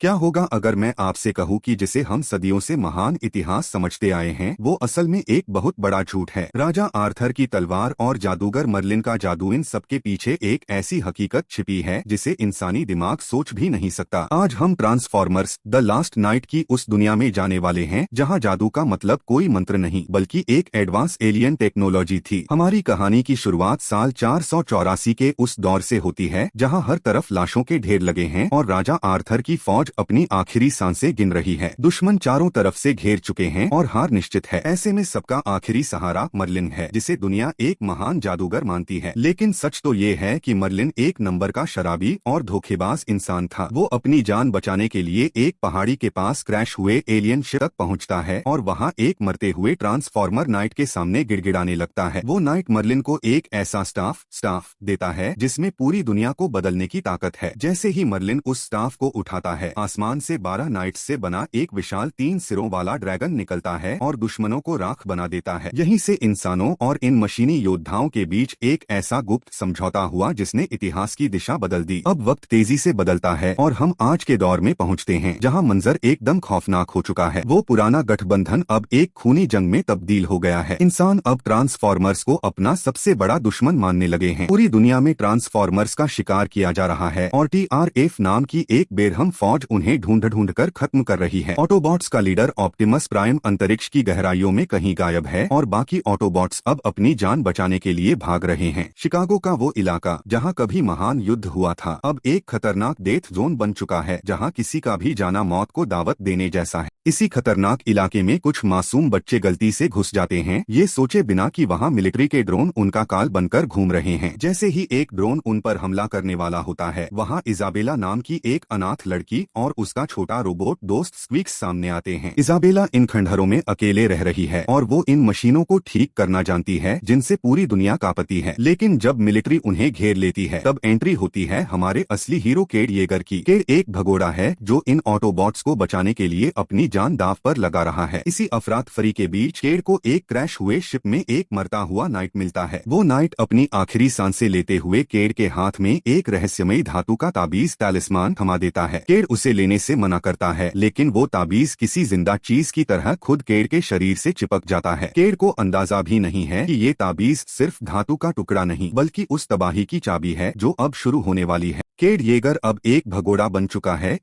क्या होगा अगर मैं आपसे कहूं कि जिसे हम सदियों से महान इतिहास समझते आए हैं वो असल में एक बहुत बड़ा झूठ है। राजा आर्थर की तलवार और जादूगर मर्लिन का जादू, इन सबके पीछे एक ऐसी हकीकत छिपी है जिसे इंसानी दिमाग सोच भी नहीं सकता। आज हम ट्रांसफॉर्मर्स द लास्ट नाइट की उस दुनिया में जाने वाले हैं जहां जादू का मतलब कोई मंत्र नहीं बल्कि एक एडवांस एलियन टेक्नोलॉजी थी। हमारी कहानी की शुरुआत साल 484 के उस दौर से होती है जहां हर तरफ लाशों के ढेर लगे हैं और राजा आर्थर की फौज अपनी आखिरी सांसें गिन रही है। दुश्मन चारों तरफ से घेर चुके हैं और हार निश्चित है। ऐसे में सबका आखिरी सहारा मर्लिन है जिसे दुनिया एक महान जादूगर मानती है। लेकिन सच तो ये है कि मर्लिन एक नंबर का शराबी और धोखेबाज इंसान था। वो अपनी जान बचाने के लिए एक पहाड़ी के पास क्रैश हुए एलियन शिप तक पहुंचता है और वहां एक मरते हुए ट्रांसफॉर्मर नाइट के सामने गिड़गिड़ाने लगता है। वो नाइट मर्लिन को एक ऐसा स्टाफ देता है जिसमें पूरी दुनिया को बदलने की ताकत है। जैसे ही मर्लिन उस स्टाफ को उठाता है, आसमान से 12 नाइट्स से बना एक विशाल 3 सिरों वाला ड्रैगन निकलता है और दुश्मनों को राख बना देता है। यहीं से इंसानों और इन मशीनी योद्धाओं के बीच एक ऐसा गुप्त समझौता हुआ जिसने इतिहास की दिशा बदल दी। अब वक्त तेजी से बदलता है और हम आज के दौर में पहुंचते हैं जहां मंजर एकदम खौफनाक हो चुका है। वो पुराना गठबंधन अब एक खूनी जंग में तब्दील हो गया है। इंसान अब ट्रांसफॉर्मर्स को अपना सबसे बड़ा दुश्मन मानने लगे हैं। पूरी दुनिया में ट्रांसफॉर्मर्स का शिकार किया जा रहा है और TRF नाम की एक बेरहम फौज उन्हें ढूंढ कर खत्म कर रही है। ऑटोबॉट्स का लीडर ऑप्टिमस प्राइम अंतरिक्ष की गहराइयों में कहीं गायब है और बाकी ऑटोबॉट्स अब अपनी जान बचाने के लिए भाग रहे हैं। शिकागो का वो इलाका जहां कभी महान युद्ध हुआ था अब एक खतरनाक डेथ जोन बन चुका है जहां किसी का भी जाना मौत को दावत देने जैसा है। इसी खतरनाक इलाके में कुछ मासूम बच्चे गलती से घुस जाते हैं, ये सोचे बिना कि वहां मिलिट्री के ड्रोन उनका काल बनकर घूम रहे हैं। जैसे ही एक ड्रोन उन पर हमला करने वाला होता है, वहां इजाबेला नाम की एक अनाथ लड़की और उसका छोटा रोबोट दोस्त स्क्वीक्स सामने आते हैं। इजाबेला इन खंडहरों में अकेले रह रही है और वो इन मशीनों को ठीक करना जानती है जिनसे पूरी दुनिया कांपती है। लेकिन जब मिलिट्री उन्हें घेर लेती है तब एंट्री होती है हमारे असली हीरो केड येगर की। केड एक भगोड़ा है जो इन ऑटोबॉट्स को बचाने के लिए अपनी जान दांव पर लगा रहा है। इसी अफरातफरी के बीच केड को एक क्रैश हुए शिप में एक मरता हुआ नाइट मिलता है। वो नाइट अपनी आखिरी सांसें लेते हुए केड के हाथ में एक रहस्यमयी धातु का ताबीज टैलिस्मान थमा देता है। केड उसे लेने से मना करता है लेकिन वो ताबीज किसी जिंदा चीज की तरह खुद केड के शरीर से चिपक जाता है। केड को अंदाजा भी नहीं है कि ये ताबीज सिर्फ धातु का टुकड़ा नहीं बल्कि उस तबाही की चाबी है जो अब शुरू होने वाली है। केड येगर अब एक भगोड़ा बन चुका है।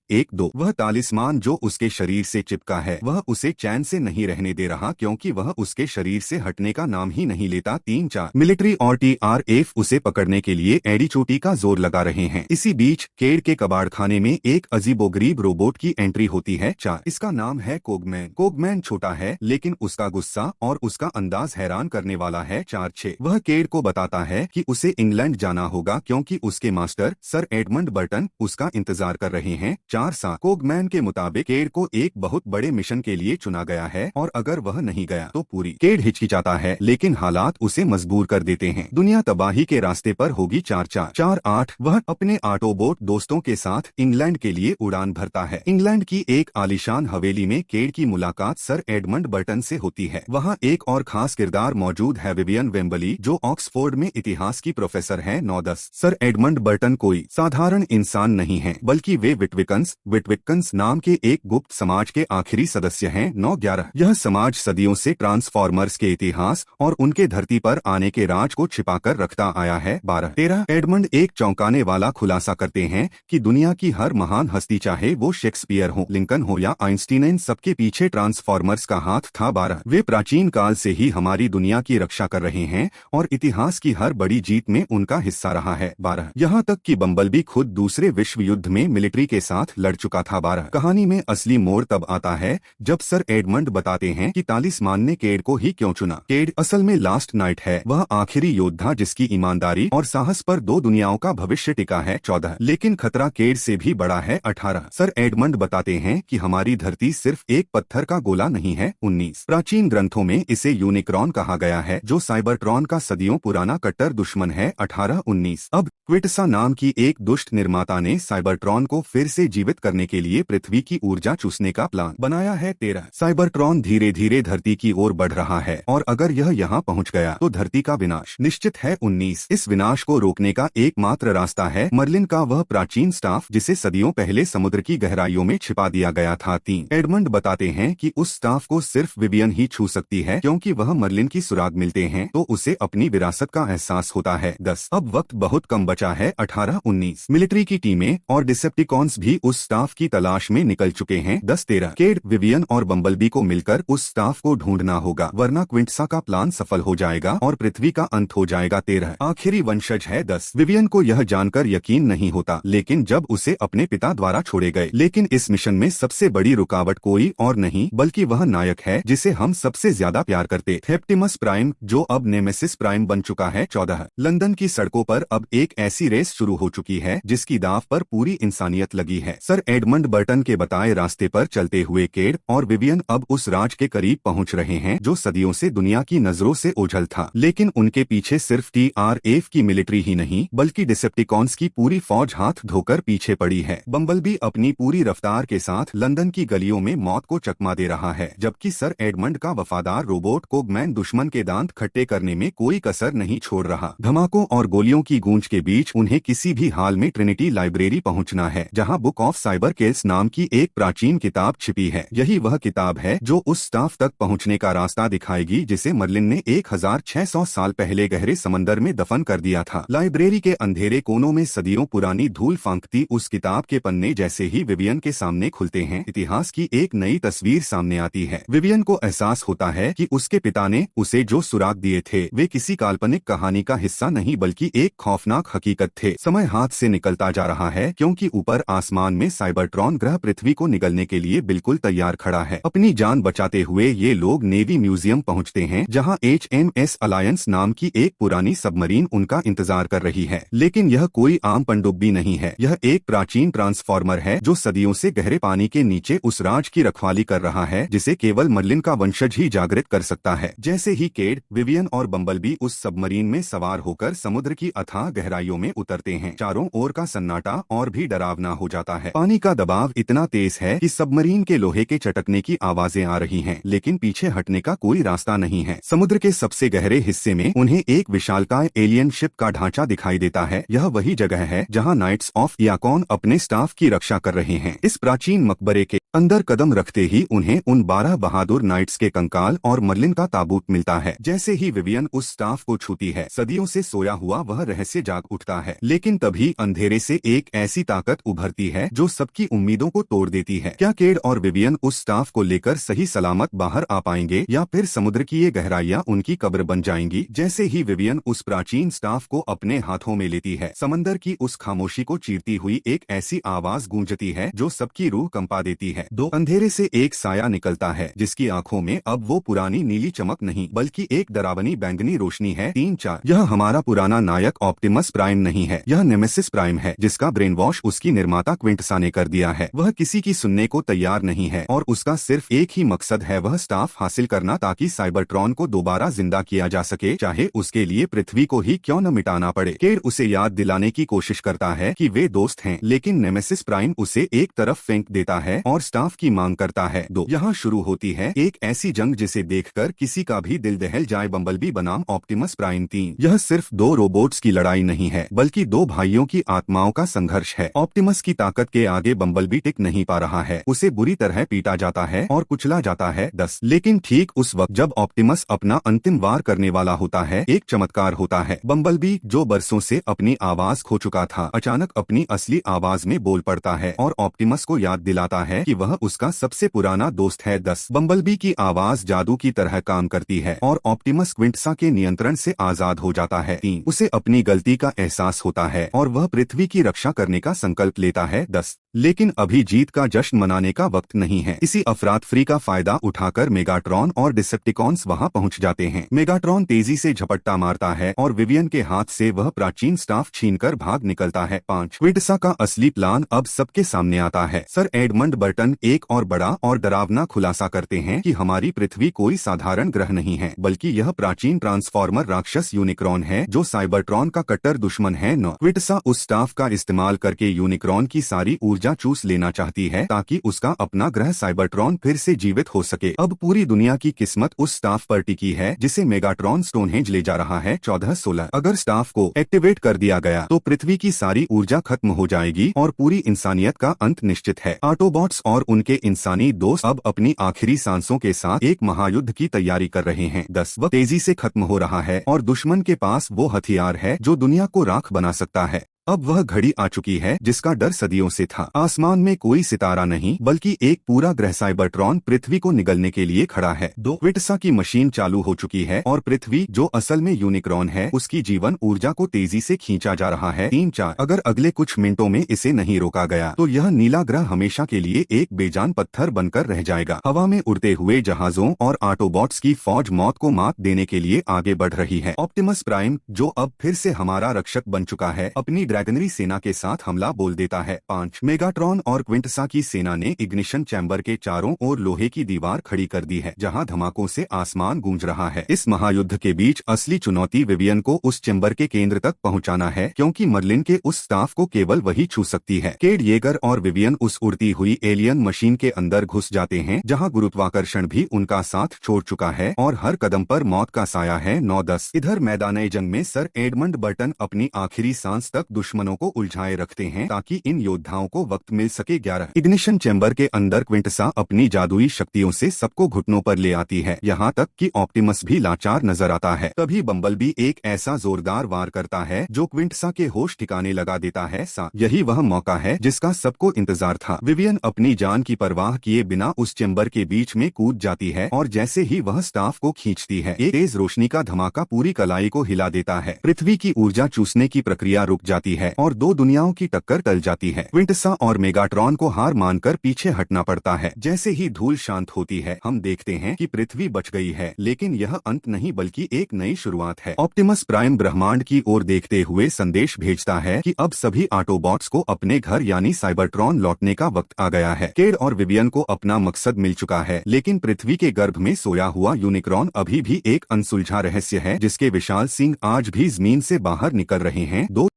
वह तालिस्मान जो उसके शरीर से चिपका है वह उसे चैन से नहीं रहने दे रहा क्योंकि वह उसके शरीर से हटने का नाम ही नहीं लेता। 3-4 मिलिट्री और TRF उसे पकड़ने के लिए एड़ी चोटी का जोर लगा रहे हैं। इसी बीच केड के कबाड़खाने में एक अजीबोगरीब रोबोट की एंट्री होती है। 4 इसका नाम है कोगमैन। कोगमैन छोटा है लेकिन उसका गुस्सा और उसका अंदाज हैरान करने वाला है। 4-6 वह केड को बताता है कि उसे इंग्लैंड जाना होगा क्योंकि उसके मास्टर सर एडमंड बर्टन उसका इंतजार कर रहे हैं। 4-7 कोगमैन के मुताबिक केड को एक बहुत बड़े मिशन के लिए चुना गया है और अगर वह नहीं गया तो पूरी केड हिचकिचाता है लेकिन हालात उसे मजबूर कर देते हैं। दुनिया तबाही के रास्ते पर होगी। 4-4-4-8 वह अपने ऑटोबोट दोस्तों के साथ इंग्लैंड के लिए उड़ान भरता है। इंग्लैंड की एक आलीशान हवेली में केड की मुलाकात सर एडमंड बर्टन से होती है। वहाँ एक और खास किरदार मौजूद है, विवियन वेम्बली, जो ऑक्सफोर्ड में इतिहास की प्रोफेसर है। 9-10 सर एडमंड बर्टन कोई साधारण इंसान नहीं है बल्कि वे विटविकन्स नाम के एक गुप्त समाज के आखिरी सदस्य हैं। 9-11 यह समाज सदियों से ट्रांसफॉर्मर्स के इतिहास और उनके धरती पर आने के राज को छिपाकर रखता आया है। 12-13 एडमंड एक चौंकाने वाला खुलासा करते हैं कि दुनिया की हर महान हस्ती, चाहे वो शेक्सपियर हो, लिंकन हो या आइंस्टीन, इन सबके पीछे ट्रांसफॉर्मर्स का हाथ था। 12 वे प्राचीन काल से ही हमारी दुनिया की रक्षा कर रहे हैं और इतिहास की हर बड़ी जीत में उनका हिस्सा रहा है। 12 यहाँ तक कि बम्बलबी खुद दूसरे विश्व युद्ध में मिलिट्री के साथ लड़ चुका था। 12 कहानी में असली मोड़ तब आता है जब सर एडमंड बताते हैं कि तालिस्मान ने केड को ही क्यों चुना। केड असल में लास्ट नाइट है, वह आखिरी योद्धा जिसकी ईमानदारी और साहस पर दो दुनियाओं का भविष्य टिका है। 14 लेकिन खतरा केड से भी बड़ा है। 18 सर एडमंड बताते हैं कि हमारी धरती सिर्फ एक पत्थर का गोला नहीं है। 19 प्राचीन ग्रंथों में इसे यूनिक्रॉन कहा गया है जो साइबरट्रॉन का सदियों पुराना कट्टर दुश्मन है। 18-19 अब क्विटसा नाम की एक दुष्ट निर्माता ने साइबरट्रॉन को फिर से जीवित करने के लिए पृथ्वी की ऊर्जा चूसने का प्लान बनाया है। 13 साइबरट्रॉन धीरे धीरे धरती की ओर बढ़ रहा है और अगर यह यहाँ पहुँच गया तो धरती का विनाश निश्चित है। 19 इस विनाश को रोकने का एकमात्र रास्ता है मर्लिन का वह प्राचीन स्टाफ जिसे सदियों पहले समुद्र की गहराइयों में छिपा दिया गया था। 3 एडमंड बताते हैं कि उस स्टाफ को सिर्फ विवियन ही छू सकती है, क्योंकि वह मर्लिन की सुराग मिलते हैं तो उसे अपनी विरासत का एहसास होता है। 10 अब वक्त बहुत कम बचा है। 18-19 मिलिट्री की टीमें और डिसेप्टिकॉन्स भी उस स्टाफ की तलाश में निकल चुके हैं। 10-13 केड, विवियन और बम्बलबी को मिलकर उस स्टाफ को ढूंढना होगा, वरना क्विंटसा का प्लान सफल हो जाएगा और पृथ्वी का अंत हो जाएगा। 13 आखिरी वंशज है। 10 विवियन को यह जानकर यकीन नहीं होता, लेकिन जब उसे अपने पिता द्वारा छोड़े गए। लेकिन इस मिशन में सबसे बड़ी रुकावट कोई और नहीं बल्कि वह नायक है जिसे हम सबसे ज्यादा प्यार करते, ऑप्टिमस प्राइम, जो अब नेमेसिस प्राइम बन चुका है। 14 लंदन की सड़कों पर अब एक ऐसी रेस शुरू हो चुकी है जिसकी दाव पर पूरी इंसानियत लगी है। सर एडमंड बर्टन के बताए रास्ते पर चलते हुए केड और विवियन अब उस राज के करीब पहुंच रहे हैं जो सदियों से दुनिया की नजरों से ओझल था। लेकिन उनके पीछे सिर्फ TRF की मिलिट्री ही नहीं बल्कि डिसेप्टिकॉन्स की पूरी फौज हाथ धोकर पीछे पड़ी है। बम्बलबी अपनी पूरी रफ्तार के साथ लंदन की गलियों में मौत को चकमा दे रहा है, जबकि सर एडमंड का वफादार रोबोट कोगमैन दुश्मन के दांत खट्टे करने में कोई कसर नहीं छोड़ रहा। धमाकों और गोलियों की गूंज के बीच उन्हें किसी भी हाल में ट्रिनिटी लाइब्रेरी पहुंचना है, जहां बुक ऑफ साइबर केल्स नाम की एक प्राचीन किताब छिपी है। यही वह किताब है जो उस स्टाफ तक पहुंचने का रास्ता दिखाएगी जिसे मर्लिन ने 1600 साल पहले गहरे समंदर में दफन कर दिया था। लाइब्रेरी के अंधेरे कोनों में सदियों पुरानी धूल फांकती उस किताब के पन्ने जैसे ही विवियन के सामने खुलते हैं, इतिहास की एक नई तस्वीर सामने आती है। विवियन को एहसास होता है कि उसके पिता ने उसे जो सुराग दिए थे वे किसी काल्पनिक कहानी का हिस्सा नहीं बल्कि एक खौफनाक हकीकत थे। समय हाथ से निकलता जा रहा है क्योंकि ऊपर आसमान में साइबरट्रॉन ग्रह पृथ्वी को निगलने के लिए बिल्कुल तैयार खड़ा है। अपनी जान बचाते हुए ये लोग नेवी म्यूजियम पहुंचते हैं, जहां HMS अलायंस नाम की एक पुरानी सबमरीन उनका इंतजार कर रही है। लेकिन यह कोई आम पनडुब्बी नहीं है, यह एक प्राचीन ट्रांसफॉर्मर है जो सदियों से गहरे पानी के नीचे उस राज की रखवाली कर रहा है जिसे केवल मर्लिन का वंशज ही जागृत कर सकता है। जैसे ही केड, विवियन और बम्बलबी उस सबमरीन में सवार होकर समुद्र की अथाह गहराइयों में उतरते हैं, चारों ओर का सन्नाटा और भी डरावना हो जाता है। पानी का दबाव इतना तेज है कि सबमरीन के लोहे के चटकने की आवाजें आ रही हैं, लेकिन पीछे हटने का कोई रास्ता नहीं है। समुद्र के सबसे गहरे हिस्से में उन्हें एक विशालकाय एलियन शिप का ढांचा दिखाई देता है। यह वही जगह है जहां नाइट्स ऑफ याकॉन अपने स्टाफ की रक्षा कर रहे हैं। इस प्राचीन मकबरे के अंदर कदम रखते ही उन्हें उन 12 बहादुर नाइट्स के कंकाल और मर्लिन का ताबूत मिलता है। जैसे ही विवियन उस स्टाफ को छूती है, सदियों से सोया हुआ वह रहस्य जाग उठता है। लेकिन तभी अंधेरे से एक ऐसी ताकत उभरती है जो सबकी उम्मीदों को तोड़ देती है। क्या केड और विवियन उस स्टाफ को लेकर सही सलामत बाहर आ पाएंगे या फिर समुद्र की ये गहराइयां उनकी कब्र बन जाएंगी? जैसे ही विवियन उस प्राचीन स्टाफ को अपने हाथों में लेती है, समंदर की उस खामोशी को चीरती हुई एक ऐसी आवाज गूंजती है जो सबकी रूह कंपा देती है। दो अंधेरे से एक साया निकलता है जिसकी आंखों में अब वो पुरानी नीली चमक नहीं बल्कि एक डरावनी बैंगनी रोशनी है। 3-4 यह हमारा पुराना नायक ऑप्टिमस प्राइम नहीं है, यह नेमेसिस प्राइम है जिसका ब्रेन वॉश उसकी निर्माता क्विंटसा ने कर दिया है। वह किसी की सुनने को तैयार नहीं है और उसका सिर्फ एक ही मकसद है, वह स्टाफ हासिल करना ताकि साइबरट्रॉन को दोबारा जिंदा किया जा सके, चाहे उसके लिए पृथ्वी को ही क्यों न मिटाना पड़े। केड उसे याद दिलाने की कोशिश करता है कि वे दोस्त हैं, लेकिन नेमेसिस प्राइम उसे एक तरफ फेंक देता है और स्टाफ की मांग करता है। दो यहाँ शुरू होती है एक ऐसी जंग जिसे देखकर किसी का भी दिल दहल जाए। बम्बलबी बनाम ऑप्टिमस प्राइम 3 यह सिर्फ दो रोबोट्स की लड़ाई नहीं है बल्कि दो भाइयों की आत्माओं का संघर्ष है। ऑप्टिमस की ताकत के आगे बम्बलबी टिक नहीं पा रहा है, उसे बुरी तरह पीटा जाता है और कुचला जाता है। 10 लेकिन ठीक उस वक्त जब ऑप्टिमस अपना अंतिम वार करने वाला होता है, एक चमत्कार होता है। बम्बलबी जो बरसों से अपनी आवाज खो चुका था, अचानक अपनी असली आवाज में बोल पड़ता है और ऑप्टिमस को याद दिलाता है कि वह उसका सबसे पुराना दोस्त है। 10 बम्बलबी की आवाज जादू की तरह काम करती है और ऑप्टिमस क्विंटसा के नियंत्रण से आजाद हो जाता है। 3 उसे अपनी गलती का एहसास होता है और वह पृथ्वी की रक्षा करने का संकल्प लेता है। 10 लेकिन अभी जीत का जश्न मनाने का वक्त नहीं है। इसी अफरातफरी का फायदा उठाकर मेगाट्रॉन और डिसेप्टिकॉन्स वहां पहुंच जाते हैं। मेगाट्रॉन तेजी से झपट्टा मारता है और विवियन के हाथ से वह प्राचीन स्टाफ छीनकर भाग निकलता है। 5 क्विंटसा का असली प्लान अब सबके सामने आता है। सर एडमंड बर्टन एक और बड़ा और डरावना खुलासा करते हैं कि हमारी पृथ्वी कोई साधारण ग्रह नहीं है बल्कि यह प्राचीन ट्रांसफॉर्मर राक्षस यूनिक्रॉन है जो साइबरट्रॉन का कट्टर दुश्मन है। 9 क्विंटसा उस स्टाफ का इस्तेमाल करके यूनिक्रॉन की सारी ऊर्जा चूस लेना चाहती है ताकि उसका अपना ग्रह साइबरट्रॉन फिर से जीवित हो सके। अब पूरी दुनिया की किस्मत उस स्टाफ पर टिकी है जिसे मेगाट्रॉन स्टोनहेंज ले जा रहा है। 14-16 अगर स्टाफ को एक्टिवेट कर दिया गया तो पृथ्वी की सारी ऊर्जा खत्म हो जाएगी और पूरी इंसानियत इंसानियत का अंत निश्चित है। ऑटोबॉट्स और उनके इंसानी दोस्त अब अपनी आखिरी सांसों के साथ एक महायुद्ध की तैयारी कर रहे हैं। 10 वक्त तेजी से खत्म हो रहा है और दुश्मन के पास वो हथियार है जो दुनिया को राख बना सकता है। अब वह घड़ी आ चुकी है जिसका डर सदियों से था। आसमान में कोई सितारा नहीं बल्कि एक पूरा ग्रह साइबरट्रॉन पृथ्वी को निगलने के लिए खड़ा है। 2 क्विंटसा की मशीन चालू हो चुकी है और पृथ्वी जो असल में यूनिक्रॉन है उसकी जीवन ऊर्जा को तेजी से खींचा जा रहा है। 3-4 अगर अगले कुछ मिनटों में इसे नहीं रोका गया तो यह नीला ग्रह हमेशा के लिए एक बेजान पत्थर बनकर रह जाएगा। हवा में उड़ते हुए जहाजों और ऑटोबॉट्स की फौज मौत को मात देने के लिए आगे बढ़ रही है। ऑप्टिमस प्राइम जो अब फिर से हमारा रक्षक बन चुका है अपनी ड्रैगनरी सेना के साथ हमला बोल देता है। 5 मेगाट्रॉन और क्विंटसा की सेना ने इग्निशन चैम्बर के चारों ओर लोहे की दीवार खड़ी कर दी है जहां धमाकों से आसमान गूंज रहा है। इस महायुद्ध के बीच असली चुनौती विवियन को उस चैम्बर के केंद्र तक पहुंचाना है क्योंकि मर्लिन के उस स्टाफ को केवल वही छू सकती है। केड येगर और विवियन उस उड़ती हुई एलियन मशीन के अंदर घुस जाते हैं जहां गुरुत्वाकर्षण भी उनका साथ छोड़ चुका है और हर कदम पर मौत का साया है। 9-10 इधर मैदान जंग में सर एडमंड बर्टन अपनी आखिरी सांस तक दुश्मनों को उलझाए रखते हैं ताकि इन योद्धाओं को वक्त मिल सके। 11 इग्निशन चैम्बर के अंदर क्विंटसा अपनी जादुई शक्तियों से सबको घुटनों पर ले आती है यहाँ तक कि ऑप्टिमस भी लाचार नजर आता है। तभी बम्बलबी एक ऐसा जोरदार वार करता है जो क्विंटसा के होश ठिकाने लगा देता है। यही वह मौका है जिसका सबको इंतजार था। विवियन अपनी जान की परवाह किए बिना उस चैम्बर के बीच में कूद जाती है और जैसे ही वह स्टाफ को खींचती है एक तेज रोशनी का धमाका पूरी कलाई को हिला देता है। पृथ्वी की ऊर्जा चूसने की प्रक्रिया रुक जाती है और 2 दुनियाओं की टक्कर टल जाती है। क्विंटसा और मेगाट्रॉन को हार मानकर पीछे हटना पड़ता है। जैसे ही धूल शांत होती है हम देखते हैं कि पृथ्वी बच गई है लेकिन यह अंत नहीं बल्कि एक नई शुरुआत है। ऑप्टिमस प्राइम ब्रह्मांड की ओर देखते हुए संदेश भेजता है कि अब सभी ऑटोबॉट्स को अपने घर यानी साइबरट्रॉन लौटने का वक्त आ गया है। केड और विवियन को अपना मकसद मिल चुका है लेकिन पृथ्वी के गर्भ में सोया हुआ यूनिक्रॉन अभी भी एक अनसुलझा रहस्य है जिसके विशाल सिंह आज भी जमीन से बाहर निकल रहे हैं। 2